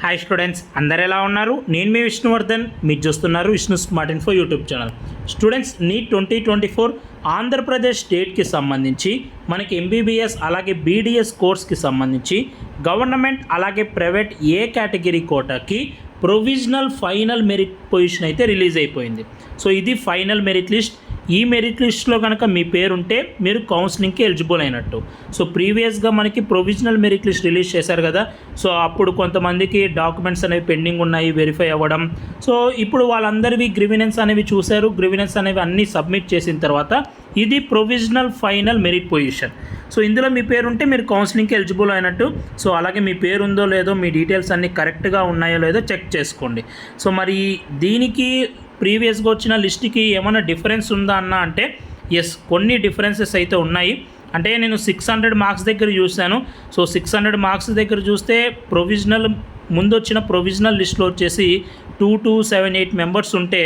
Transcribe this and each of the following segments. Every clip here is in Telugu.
హాయ్ స్టూడెంట్స్, అందరు ఎలా ఉన్నారు? నేను మీ విష్ణువర్ధన్, మీరు చూస్తున్నారు Vishnu smart info YouTube channel. Students, NEET 2024 Andhra Pradesh స్టేట్కి సంబంధించి మనకి ఎంబీబీఎస్ అలాగే బీడీఎస్ కోర్స్కి సంబంధించి గవర్నమెంట్ అలాగే ప్రైవేట్ ఏ కేటగిరీ కోటాకి ప్రొవిజనల్ ఫైనల్ మెరిట్ పొజిషన్ అయితే రిలీజ్ అయిపోయింది. సో ఇది ఫైనల్ మెరిట్ లిస్ట్. ఈ మెరిట్ లిస్ట్లో కనుక మీ పేరు ఉంటే మీరు కౌన్సిలింగ్కి ఎలిజిబుల్ అయినట్టు. సో ప్రీవియస్గా మనకి ప్రొవిజనల్ మెరిట్ లిస్ట్ రిలీజ్ చేశారు కదా. సో అప్పుడు కొంతమందికి డాక్యుమెంట్స్ అనేవి పెండింగ్ ఉన్నాయి వెరిఫై అవ్వడం. సో ఇప్పుడు వాళ్ళందరివి గ్రీవెనెన్స్ అనేవి చూశారు. గ్రీవెనెన్స్ అనేవి అన్నీ సబ్మిట్ చేసిన తర్వాత ఇది provisional final merit position. So ఇందులో మీ పేరు ఉంటే మీరు కౌన్సిలింగ్కి ఎలిజిబుల్ అయినట్టు. సో అలాగే మీ పేరు ఉందో లేదో, మీ డీటెయిల్స్ అన్నీ కరెక్ట్గా ఉన్నాయో లేదో చెక్ చేసుకోండి. సో మరి దీనికి ప్రీవియస్గా వచ్చిన లిస్ట్కి ఏమైనా డిఫరెన్స్ ఉందా అన్న అంటే ఎస్, కొన్ని డిఫరెన్సెస్ అయితే ఉన్నాయి. అంటే నేను 600 మార్క్స్ దగ్గర చూశాను. సో 600 మార్క్స్ దగ్గర చూస్తే ప్రొవిజనల్ ముందు వచ్చిన ప్రొవిజనల్ లిస్ట్లో వచ్చేసి 2278 మెంబర్స్ ఉంటే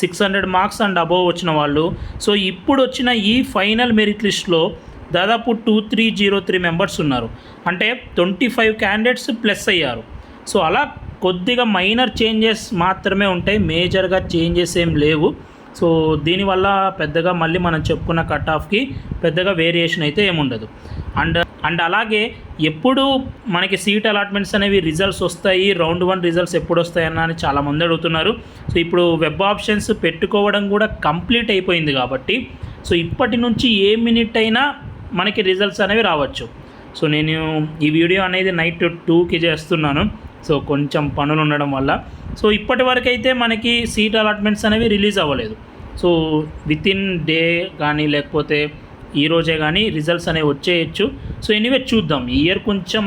600 మార్క్స్ అండ్ అబోవ్ వచ్చిన వాళ్ళు. సో ఇప్పుడు వచ్చిన ఈ ఫైనల్ మెరిట్ లిస్ట్లో దాదాపు 2303 మెంబర్స్ ఉన్నారు. అంటే 25 క్యాండిడేట్స్ ప్లస్ అయ్యారు. సో అలా కొద్దిగా మైనర్ చేంజెస్ మాత్రమే ఉంటాయి, మేజర్గా చేంజెస్ ఏం లేవు. సో దీనివల్ల పెద్దగా మళ్ళీ మనం చెప్పుకున్న కట్ ఆఫ్కి పెద్దగా వేరియేషన్ అయితే ఏముండదు. అండ్ అలాగే ఎప్పుడు మనకి సీట్ అలాట్మెంట్స్ అనేవి రిజల్ట్స్ వస్తాయి, రౌండ్ 1 రిజల్ట్స్ ఎప్పుడు వస్తాయన్న అని చాలామంది అడుగుతున్నారు. సో ఇప్పుడు వెబ్ ఆప్షన్స్ పెట్టుకోవడం కూడా కంప్లీట్ అయిపోయింది కాబట్టి సో ఇప్పటి నుంచి ఏ మినిట్ అయినా మనకి రిజల్ట్స్ అనేవి రావచ్చు. సో నేను ఈ వీడియో అనేది నైట్ 2కి చేస్తున్నాను. సో కొంచెం పనులు ఉండడం వల్ల సో ఇప్పటి వరకు అయితే మనకి సీట్ అలాట్మెంట్స్ అనేవి రిలీజ్ అవ్వలేదు. సో వితిన్ డే కానీ లేకపోతే ఈరోజే కానీ రిజల్ట్స్ అనేవి వచ్చేయచ్చు. సో ఎనీవే చూద్దాం. ఈ ఇయర్ కొంచెం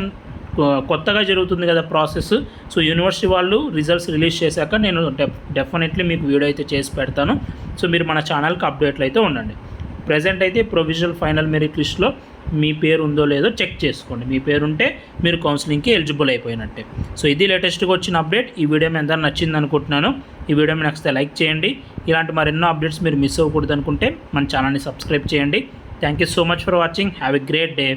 కొత్తగా జరుగుతుంది కదా ప్రాసెస్. సో యూనివర్సిటీ వాళ్ళు రిజల్ట్స్ రిలీజ్ చేశాక నేను డెఫినెట్లీ మీకు వీడియో అయితే చేసి పెడతాను. సో మీరు మన ఛానల్కి అప్డేట్లు అయితే ఉండండి. ప్రజెంట్ అయితే ప్రొవిజనల్ ఫైనల్ మెరిట్ లిస్ట్లో మీ పేరు ఉందో లేదో చెక్ చేసుకోండి. మీ పేరు ఉంటే మీరు కౌన్సిలింగ్కి ఎలిజిబుల్ అయిపోయినట్టే. సో ఇది లేటెస్ట్గా వచ్చిన అప్డేట్. ఈ వీడియో మీ అందరూ నచ్చింది అనుకుంటున్నాను. ఈ వీడియో మీ నచ్చితే లైక్ చేయండి. ఇలాంటి మరెన్నో అప్డేట్స్ మీరు మిస్ అవ్వకూడదు అనుకుంటే మన ఛానల్ని సబ్స్క్రైబ్ చేయండి. Thank you so much for watching. Have a great day.